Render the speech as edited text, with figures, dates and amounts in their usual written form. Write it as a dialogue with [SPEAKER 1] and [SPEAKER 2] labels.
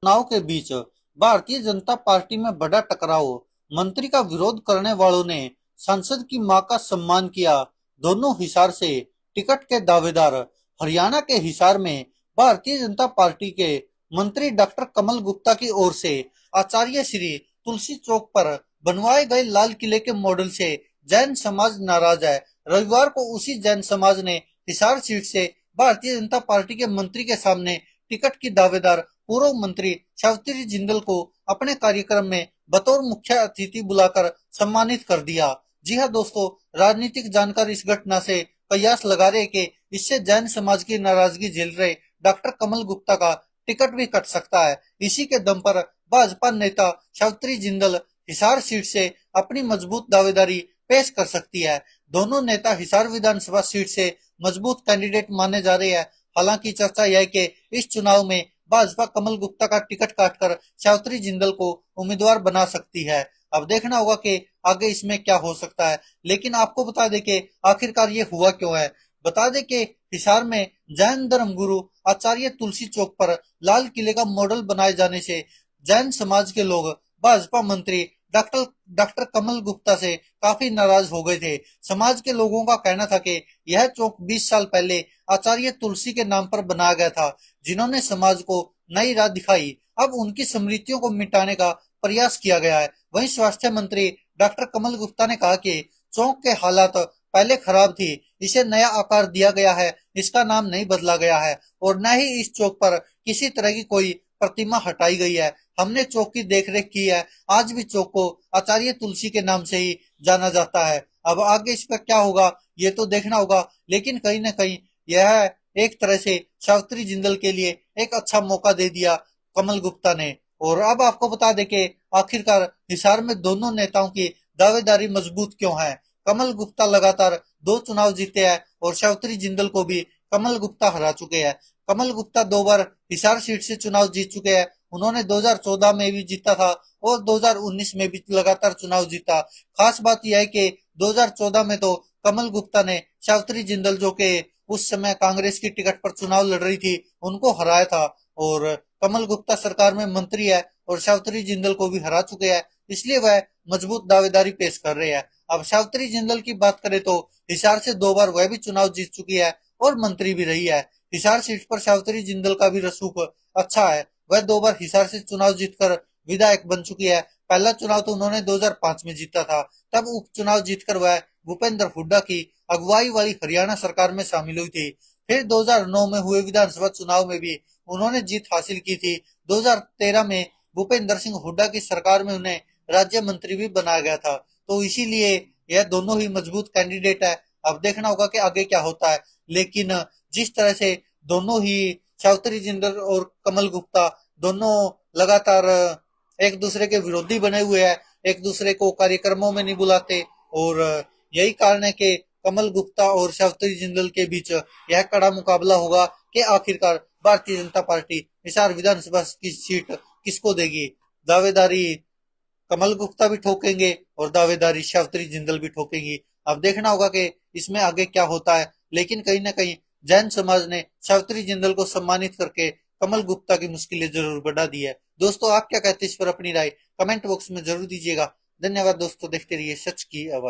[SPEAKER 1] चुनाव के बीच भारतीय जनता पार्टी में बड़ा टकराव। मंत्री का विरोध करने वालों ने संसद की मां का सम्मान किया। दोनों हिसार से टिकट के दावेदार। हरियाणा के हिसार में भारतीय जनता पार्टी के मंत्री डॉक्टर कमल गुप्ता की ओर से आचार्य श्री तुलसी चौक पर बनवाए गए लाल किले के मॉडल से जैन समाज नाराज है। रविवार को उसी जैन समाज ने हिसार सीट से भारतीय जनता पार्टी के मंत्री के सामने टिकट की दावेदार पूर्व मंत्री सावित्री जिंदल को अपने कार्यक्रम में बतौर मुख्य अतिथि बुलाकर सम्मानित कर दिया। जी हां दोस्तों, राजनीतिक जानकार इस घटना से कयास लगा रहे कि इससे जैन समाज की नाराजगी झेल रहे डॉक्टर कमल गुप्ता का टिकट भी कट सकता है। इसी के दम पर भाजपा नेता सावित्री जिंदल हिसार सीट से अपनी मजबूत दावेदारी पेश कर सकती है। दोनों नेता हिसार विधानसभा सीट से मजबूत कैंडिडेट माने जा रहे हैं। हालांकि चर्चा यह है कि इस चुनाव में भाजपा कमल गुप्ता का टिकट काटकर सावित्री जिंदल को उम्मीदवार बना सकती है। अब देखना होगा कि आगे इसमें क्या हो सकता है। लेकिन आपको बता दें कि आखिरकार ये हुआ क्यों है। बता दें कि हिसार में जैन धर्म गुरु आचार्य तुलसी चौक पर लाल किले का मॉडल बनाए जाने से जैन समाज के लोग भाजपा मंत्री डॉक्टर डॉक्टर कमल गुप्ता से काफी नाराज हो गए थे। समाज के लोगों का कहना था कि यह चौक 20 साल पहले आचार्य तुलसी के नाम पर बनाया गया था, जिन्होंने समाज को नई राह दिखाई। अब उनकी स्मृतियों को मिटाने का प्रयास किया गया है। वहीं स्वास्थ्य मंत्री डॉक्टर कमल गुप्ता ने कहा कि चौक के हालात पहले खराब थी, इसे नया आकार दिया गया है, इसका नाम नहीं बदला गया है और न ही इस चौक पर किसी तरह की कोई प्रतिमा हटाई गई है। हमने चौक की देखरेख की है। आज भी चौक को आचार्य तुलसी के नाम से ही जाना जाता है। अब आगे इसका क्या होगा ये तो देखना होगा। लेकिन कहीं ना कहीं यह एक तरह से सावित्री जिंदल के लिए एक अच्छा मौका दे दिया कमल गुप्ता ने। और अब आपको बता दें कि आखिरकार हिसार में दोनों नेताओं की दावेदारी मजबूत क्यों है। कमल गुप्ता लगातार 2 चुनाव जीते हैं और सावित्री जिंदल को भी कमल गुप्ता हरा चुके हैं। कमल गुप्ता 2 बार हिसार सीट से चुनाव जीत चुके हैं। उन्होंने 2014 में भी जीता था और 2019 में भी लगातार चुनाव जीता। खास बात यह है कि 2014 में तो कमल गुप्ता ने सावित्री जिंदल, जो कि उस समय कांग्रेस की टिकट पर चुनाव लड़ रही थी, उनको हराया था। और कमल गुप्ता सरकार में मंत्री है और सावित्री जिंदल को भी हरा चुके हैं, इसलिए वह मजबूत दावेदारी पेश कर रहे हैं। अब सावित्री जिंदल की बात करें तो हिसार से 2 बार वह भी चुनाव जीत चुकी है और मंत्री भी रही है। हिसार सीट पर सावित्री जिंदल का भी रसूख अच्छा है। वह 2 बार हिसार से चुनाव जीतकर विधायक बन चुकी है। पहला चुनाव तो उन्होंने 2005 में जीता था, तब उपचुनाव जीतकर वह भूपेंद्र हुड्डा की अगुवाई वाली हरियाणा सरकार में शामिल हुई थी। फिर 2009 में हुए विधानसभा चुनाव में भी उन्होंने जीत हासिल की थी। 2013 में भूपेंद्र सिंह हुड्डा की सरकार में उन्हें राज्य मंत्री भी बनाया गया था। तो इसीलिए यह दोनों ही मजबूत कैंडिडेट है। अब देखना होगा कि आगे क्या होता है। लेकिन जिस तरह से दोनों ही सावित्री जिंदल और कमल गुप्ता दोनों लगातार एक दूसरे के विरोधी बने हुए हैं, एक दूसरे को कार्यक्रमों में नहीं बुलाते और यही कारण है कि कमल गुप्ता और सावित्री जिंदल के बीच यह कड़ा मुकाबला होगा कि आखिरकार भारतीय जनता पार्टी हिसार विधानसभा की सीट किसको देगी। दावेदारी कमल गुप्ता भी ठोकेंगे और दावेदारी सावित्री जिंदल भी ठोकेंगी। अब देखना होगा कि इसमें आगे क्या होता है। लेकिन कहीं ना कहीं जैन समाज ने सावित्री जिंदल को सम्मानित करके कमल गुप्ता की मुश्किलें जरूर बढ़ा दी है। दोस्तों, आप क्या कहते हैं इस पर अपनी राय कमेंट बॉक्स में जरूर दीजिएगा। धन्यवाद दोस्तों, देखते रहिए सच की आवाज।